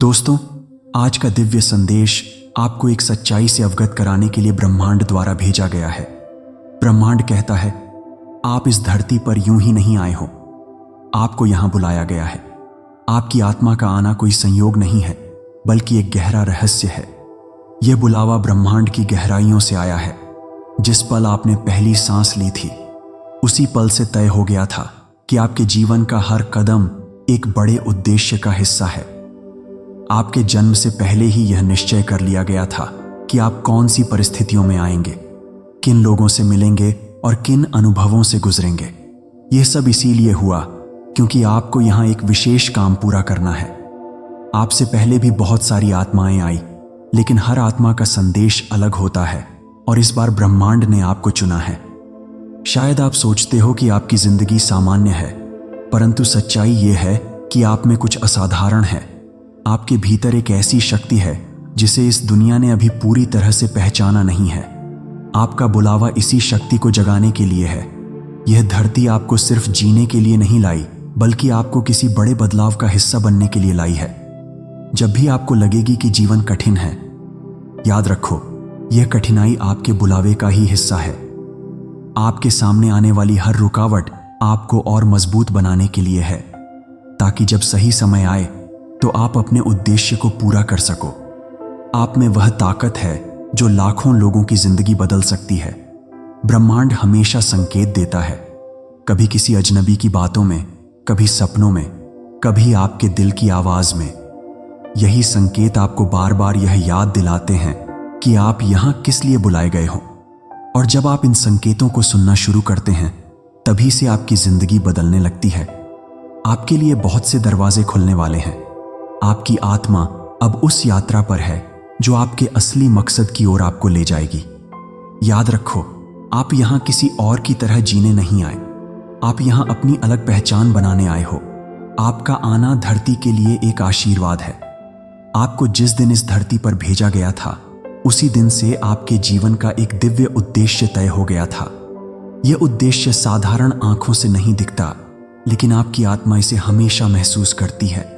दोस्तों, आज का दिव्य संदेश आपको एक सच्चाई से अवगत कराने के लिए ब्रह्मांड द्वारा भेजा गया है। ब्रह्मांड कहता है, आप इस धरती पर यूं ही नहीं आए हो, आपको यहां बुलाया गया है। आपकी आत्मा का आना कोई संयोग नहीं है, बल्कि एक गहरा रहस्य है। यह बुलावा ब्रह्मांड की गहराइयों से आया है। जिस पल आपने पहली सांस ली थी, उसी पल से तय हो गया था कि आपके जीवन का हर कदम एक बड़े उद्देश्य का हिस्सा है। आपके जन्म से पहले ही यह निश्चय कर लिया गया था कि आप कौन सी परिस्थितियों में आएंगे, किन लोगों से मिलेंगे और किन अनुभवों से गुजरेंगे। यह सब इसीलिए हुआ क्योंकि आपको यहां एक विशेष काम पूरा करना है। आपसे पहले भी बहुत सारी आत्माएं आई, लेकिन हर आत्मा का संदेश अलग होता है और इस बार ब्रह्मांड ने आपको चुना है। शायद आप सोचते हो कि आपकी जिंदगी सामान्य है, परंतु सच्चाई यह है कि आप में कुछ असाधारण है। आपके भीतर एक ऐसी शक्ति है जिसे इस दुनिया ने अभी पूरी तरह से पहचाना नहीं है। आपका बुलावा इसी शक्ति को जगाने के लिए है। यह धरती आपको सिर्फ जीने के लिए नहीं लाई, बल्कि आपको किसी बड़े बदलाव का हिस्सा बनने के लिए लाई है। जब भी आपको लगेगी कि जीवन कठिन है, याद रखो, यह कठिनाई आपके बुलावे का ही हिस्सा है। आपके सामने आने वाली हर रुकावट आपको और मजबूत बनाने के लिए है, ताकि जब सही समय आए तो आप अपने उद्देश्य को पूरा कर सको। आप में वह ताकत है जो लाखों लोगों की जिंदगी बदल सकती है। ब्रह्मांड हमेशा संकेत देता है, कभी किसी अजनबी की बातों में, कभी सपनों में, कभी आपके दिल की आवाज में। यही संकेत आपको बार बार यह याद दिलाते हैं कि आप यहां किस लिए बुलाए गए हो। और जब आप इन संकेतों को सुनना शुरू करते हैं, तभी से आपकी जिंदगी बदलने लगती है। आपके लिए बहुत से दरवाजे खुलने वाले हैं। आपकी आत्मा अब उस यात्रा पर है जो आपके असली मकसद की ओर आपको ले जाएगी। याद रखो, आप यहां किसी और की तरह जीने नहीं आए। आप यहां अपनी अलग पहचान बनाने आए हो। आपका आना धरती के लिए एक आशीर्वाद है। आपको जिस दिन इस धरती पर भेजा गया था, उसी दिन से आपके जीवन का एक दिव्य उद्देश्य तय हो गया था। यह उद्देश्य साधारण आंखों से नहीं दिखता, लेकिन आपकी आत्मा इसे हमेशा महसूस करती है।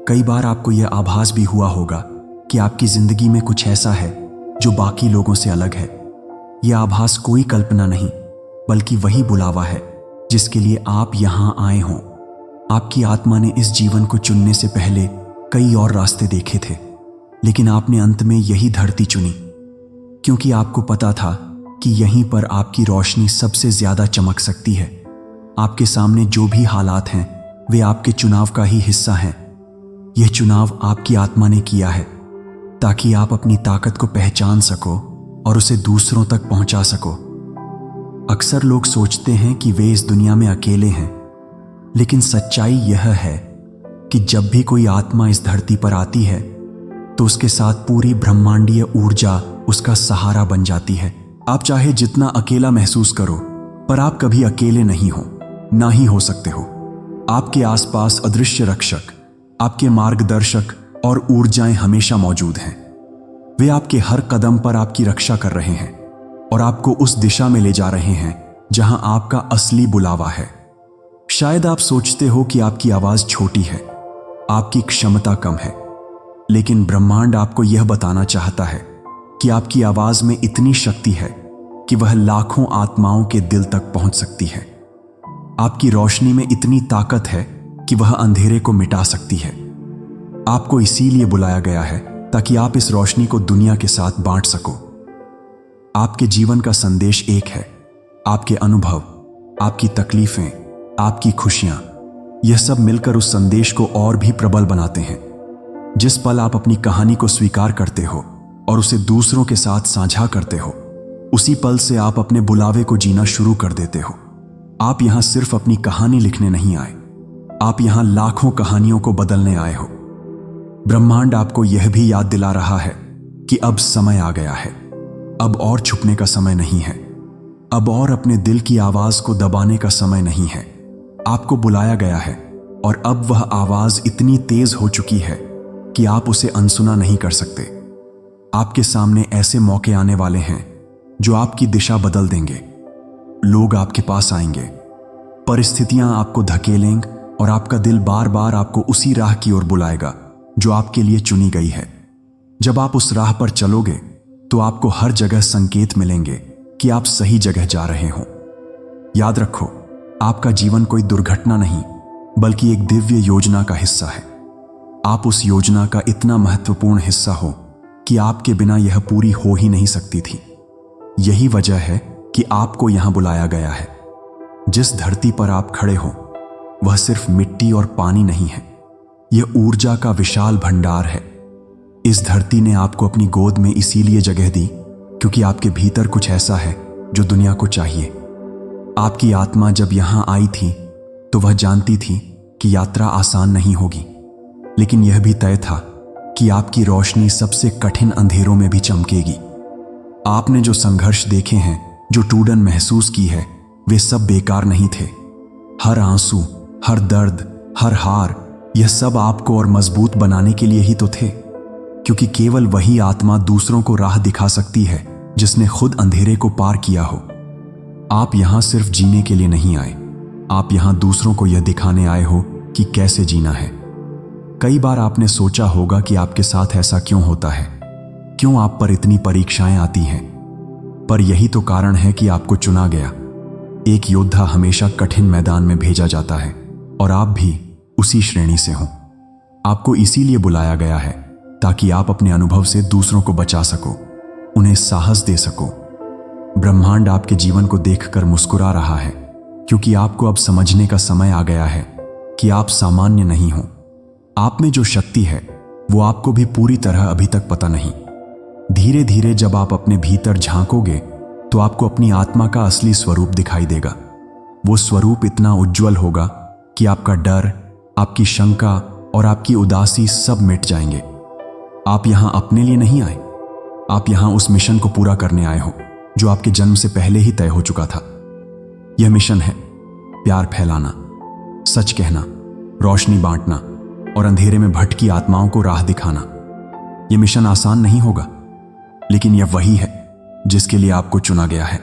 कई बार आपको यह आभास भी हुआ होगा कि आपकी जिंदगी में कुछ ऐसा है जो बाकी लोगों से अलग है। यह आभास कोई कल्पना नहीं, बल्कि वही बुलावा है जिसके लिए आप यहां आए हों। आपकी आत्मा ने इस जीवन को चुनने से पहले कई और रास्ते देखे थे, लेकिन आपने अंत में यही धरती चुनी, क्योंकि आपको पता था कि यहीं पर आपकी रोशनी सबसे ज्यादा चमक सकती है। आपके सामने जो भी हालात हैं, वे आपके चुनाव का ही हिस्सा हैं। यह चुनाव आपकी आत्मा ने किया है ताकि आप अपनी ताकत को पहचान सको और उसे दूसरों तक पहुंचा सको। अक्सर लोग सोचते हैं कि वे इस दुनिया में अकेले हैं, लेकिन सच्चाई यह है कि जब भी कोई आत्मा इस धरती पर आती है, तो उसके साथ पूरी ब्रह्मांडीय ऊर्जा उसका सहारा बन जाती है। आप चाहे जितना अकेला महसूस करो, पर आप कभी अकेले नहीं हो, ना ही हो सकते हो। आपके आसपास अदृश्य रक्षक, आपके मार्गदर्शक और ऊर्जाएं हमेशा मौजूद हैं। वे आपके हर कदम पर आपकी रक्षा कर रहे हैं और आपको उस दिशा में ले जा रहे हैं जहां आपका असली बुलावा है। शायद आप सोचते हो कि आपकी आवाज छोटी है, आपकी क्षमता कम है, लेकिन ब्रह्मांड आपको यह बताना चाहता है कि आपकी आवाज में इतनी शक्ति है कि वह लाखों आत्माओं के दिल तक पहुंच सकती है। आपकी रोशनी में इतनी ताकत है कि वह अंधेरे को मिटा सकती है। आपको इसीलिए बुलाया गया है ताकि आप इस रोशनी को दुनिया के साथ बांट सको। आपके जीवन का संदेश एक है। आपके अनुभव, आपकी तकलीफें, आपकी खुशियां, यह सब मिलकर उस संदेश को और भी प्रबल बनाते हैं। जिस पल आप अपनी कहानी को स्वीकार करते हो और उसे दूसरों के साथ साझा करते हो, उसी पल से आप अपने बुलावे को जीना शुरू कर देते हो। आप यहां सिर्फ अपनी कहानी लिखने नहीं आए, आप यहां लाखों कहानियों को बदलने आए हो। ब्रह्मांड आपको यह भी याद दिला रहा है कि अब समय आ गया है। अब और छुपने का समय नहीं है। अब और अपने दिल की आवाज को दबाने का समय नहीं है। आपको बुलाया गया है और अब वह आवाज इतनी तेज हो चुकी है कि आप उसे अनसुना नहीं कर सकते। आपके सामने ऐसे मौके आने वाले हैं जो आपकी दिशा बदल देंगे। लोग आपके पास आएंगे, परिस्थितियां आपको धकेलेंगे और आपका दिल बार बार आपको उसी राह की ओर बुलाएगा जो आपके लिए चुनी गई है। जब आप उस राह पर चलोगे तो आपको हर जगह संकेत मिलेंगे कि आप सही जगह जा रहे हो। याद रखो, आपका जीवन कोई दुर्घटना नहीं बल्कि एक दिव्य योजना का हिस्सा है। आप उस योजना का इतना महत्वपूर्ण हिस्सा हो कि आपके बिना यह पूरी हो ही नहीं सकती थी। यही वजह है कि आपको यहां बुलाया गया है। जिस धरती पर आप खड़े हो वह सिर्फ मिट्टी और पानी नहीं है, यह ऊर्जा का विशाल भंडार है। इस धरती ने आपको अपनी गोद में इसीलिए जगह दी क्योंकि आपके भीतर कुछ ऐसा है जो दुनिया को चाहिए। आपकी आत्मा जब यहां आई थी तो वह जानती थी कि यात्रा आसान नहीं होगी, लेकिन यह भी तय था कि आपकी रोशनी सबसे कठिन अंधेरों में भी चमकेगी। आपने जो संघर्ष देखे हैं, जो टूटन महसूस की है, वे सब बेकार नहीं थे। हर आंसू, हर दर्द, हर हार, यह सब आपको और मजबूत बनाने के लिए ही तो थे। क्योंकि केवल वही आत्मा दूसरों को राह दिखा सकती है जिसने खुद अंधेरे को पार किया हो। आप यहां सिर्फ जीने के लिए नहीं आए, आप यहां दूसरों को यह दिखाने आए हो कि कैसे जीना है। कई बार आपने सोचा होगा कि आपके साथ ऐसा क्यों होता है, क्यों आप पर इतनी परीक्षाएं आती हैं। पर यही तो कारण है कि आपको चुना गया। एक योद्धा हमेशा कठिन मैदान में भेजा जाता है और आप भी उसी श्रेणी से हो। आपको इसीलिए बुलाया गया है ताकि आप अपने अनुभव से दूसरों को बचा सको, उन्हें साहस दे सको। ब्रह्मांड आपके जीवन को देखकर मुस्कुरा रहा है क्योंकि आपको अब समझने का समय आ गया है कि आप सामान्य नहीं हो। आप में जो शक्ति है वो आपको भी पूरी तरह अभी तक पता नहीं। धीरे धीरे जब आप अपने भीतर झांकोगे तो आपको अपनी आत्मा का असली स्वरूप दिखाई देगा। वो स्वरूप इतना उज्जवल होगा कि आपका डर, आपकी शंका और आपकी उदासी सब मिट जाएंगे। आप यहां अपने लिए नहीं आए, आप यहां उस मिशन को पूरा करने आए हो जो आपके जन्म से पहले ही तय हो चुका था। यह मिशन है प्यार फैलाना, सच कहना, रोशनी बांटना और अंधेरे में भटकी आत्माओं को राह दिखाना। यह मिशन आसान नहीं होगा, लेकिन यह वही है जिसके लिए आपको चुना गया है।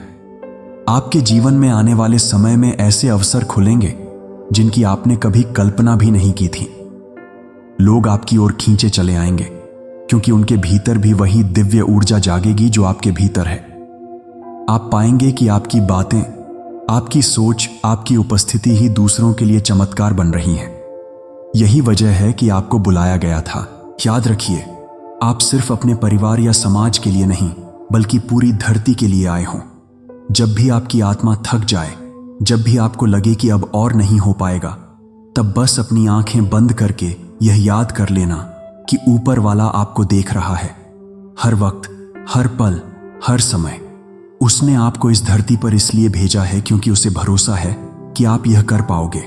आपके जीवन में आने वाले समय में ऐसे अवसर खुलेंगे जिनकी आपने कभी कल्पना भी नहीं की थी। लोग आपकी ओर खींचे चले आएंगे क्योंकि उनके भीतर भी वही दिव्य ऊर्जा जागेगी जो आपके भीतर है। आप पाएंगे कि आपकी बातें, आपकी सोच, आपकी उपस्थिति ही दूसरों के लिए चमत्कार बन रही है। यही वजह है कि आपको बुलाया गया था। याद रखिए, आप सिर्फ अपने परिवार या समाज के लिए नहीं बल्कि पूरी धरती के लिए आए हों। जब भी आपकी आत्मा थक जाए, जब भी आपको लगे कि अब और नहीं हो पाएगा, तब बस अपनी आंखें बंद करके यह याद कर लेना कि ऊपर वाला आपको देख रहा है। हर वक्त, हर पल, हर समय उसने आपको इस धरती पर इसलिए भेजा है क्योंकि उसे भरोसा है कि आप यह कर पाओगे।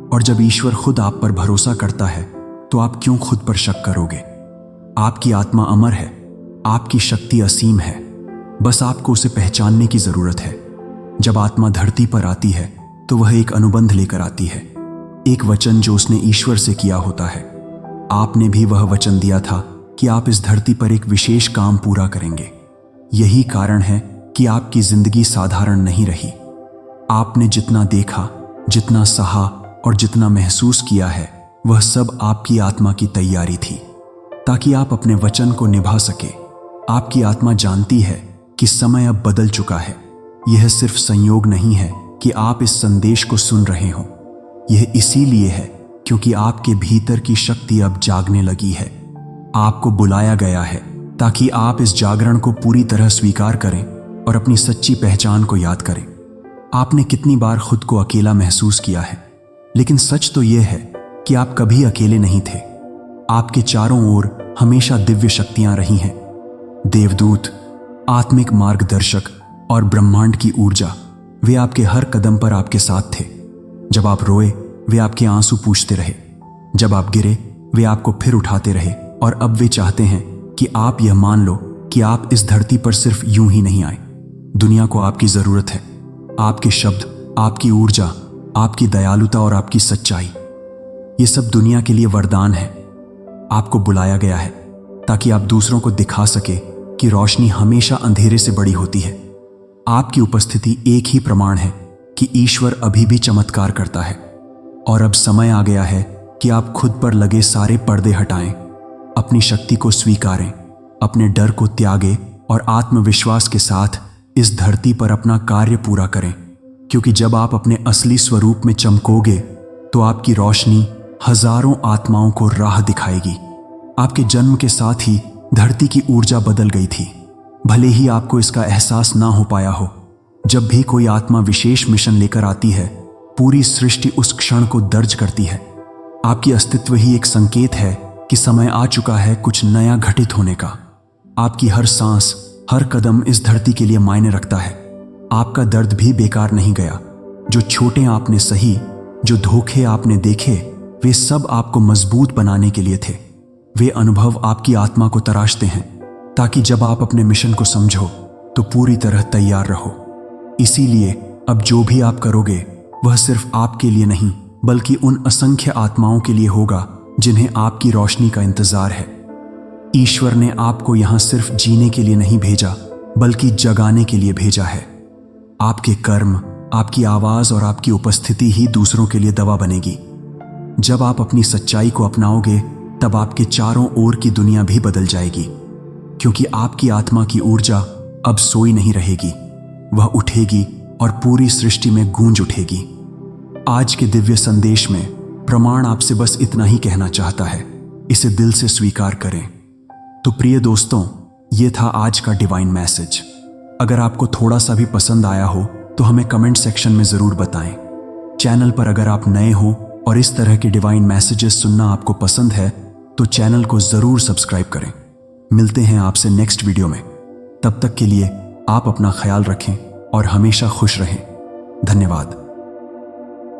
और जब ईश्वर खुद आप पर भरोसा करता है तो आप क्यों खुद पर शक करोगे? आपकी आत्मा अमर है, आपकी शक्ति असीम है, बस आपको उसे पहचानने की जरूरत है। जब आत्मा धरती पर आती है तो वह एक अनुबंध लेकर आती है, एक वचन जो उसने ईश्वर से किया होता है। आपने भी वह वचन दिया था कि आप इस धरती पर एक विशेष काम पूरा करेंगे। यही कारण है कि आपकी जिंदगी साधारण नहीं रही। आपने जितना देखा, जितना सहा और जितना महसूस किया है, वह सब आपकी आत्मा की तैयारी थी ताकि आप अपने वचन को निभा सके। आपकी आत्मा जानती है कि समय अब बदल चुका है। यह सिर्फ संयोग नहीं है कि आप इस संदेश को सुन रहे हो, यह इसीलिए है क्योंकि आपके भीतर की शक्ति अब जागने लगी है। आपको बुलाया गया है ताकि आप इस जागरण को पूरी तरह स्वीकार करें और अपनी सच्ची पहचान को याद करें। आपने कितनी बार खुद को अकेला महसूस किया है, लेकिन सच तो यह है कि आप कभी अकेले नहीं थे। आपके चारों ओर हमेशा दिव्य शक्तियां रही हैं। देवदूत, आत्मिक मार्गदर्शक और ब्रह्मांड की ऊर्जा, वे आपके हर कदम पर आपके साथ थे। जब आप रोए, वे आपके आंसू पूंछते रहे। जब आप गिरे, वे आपको फिर उठाते रहे। और अब वे चाहते हैं कि आप यह मान लो कि आप इस धरती पर सिर्फ यूं ही नहीं आए। दुनिया को आपकी जरूरत है। आपके शब्द, आपकी ऊर्जा, आपकी दयालुता और आपकी सच्चाई, ये सब दुनिया के लिए वरदान है। आपको बुलाया गया है ताकि आप दूसरों को दिखा सके कि रोशनी हमेशा अंधेरे से बड़ी होती है। आपकी उपस्थिति एक ही प्रमाण है कि ईश्वर अभी भी चमत्कार करता है। और अब समय आ गया है कि आप खुद पर लगे सारे पर्दे हटाएं अपनी शक्ति को स्वीकारें, अपने डर को त्यागें और आत्मविश्वास के साथ इस धरती पर अपना कार्य पूरा करें। क्योंकि जब आप अपने असली स्वरूप में चमकोगे तो आपकी रोशनी हजारों आत्माओं को राह दिखाएगी। आपके जन्म के साथ ही धरती की ऊर्जा बदल गई थी। भले ही आपको इसका एहसास ना हो पाया हो, जब भी कोई आत्मा विशेष मिशन लेकर आती है, पूरी सृष्टि उस क्षण को दर्ज करती है। आपकी अस्तित्व ही एक संकेत है कि समय आ चुका है कुछ नया घटित होने का। आपकी हर सांस, हर कदम इस धरती के लिए मायने रखता है। आपका दर्द भी बेकार नहीं गया। जो चोटें आपने सही, जो धोखे आपने देखे, वे सब आपको मजबूत बनाने के लिए थे। वे अनुभव आपकी आत्मा को तराशते हैं ताकि जब आप अपने मिशन को समझो तो पूरी तरह तैयार रहो। इसीलिए अब जो भी आप करोगे वह सिर्फ आपके लिए नहीं बल्कि उन असंख्य आत्माओं के लिए होगा जिन्हें आपकी रोशनी का इंतजार है। ईश्वर ने आपको यहां सिर्फ जीने के लिए नहीं भेजा बल्कि जगाने के लिए भेजा है। आपके कर्म, आपकी आवाज और आपकी उपस्थिति ही दूसरों के लिए दवा बनेगी। जब आप अपनी सच्चाई को अपनाओगे तब आपके चारों ओर की दुनिया भी बदल जाएगी। क्योंकि आपकी आत्मा की ऊर्जा अब सोई नहीं रहेगी, वह उठेगी और पूरी सृष्टि में गूंज उठेगी। आज के दिव्य संदेश में प्रमाण आपसे बस इतना ही कहना चाहता है, इसे दिल से स्वीकार करें। तो प्रिय दोस्तों, ये था आज का डिवाइन मैसेज। अगर आपको थोड़ा सा भी पसंद आया हो तो हमें कमेंट सेक्शन में जरूर बताएं। चैनल पर अगर आप नए हो और इस तरह के डिवाइन मैसेजेस सुनना आपको पसंद है तो चैनल को जरूर सब्सक्राइब करें। मिलते हैं आपसे नेक्स्ट वीडियो में। तब तक के लिए आप अपना ख्याल रखें और हमेशा खुश रहें। धन्यवाद।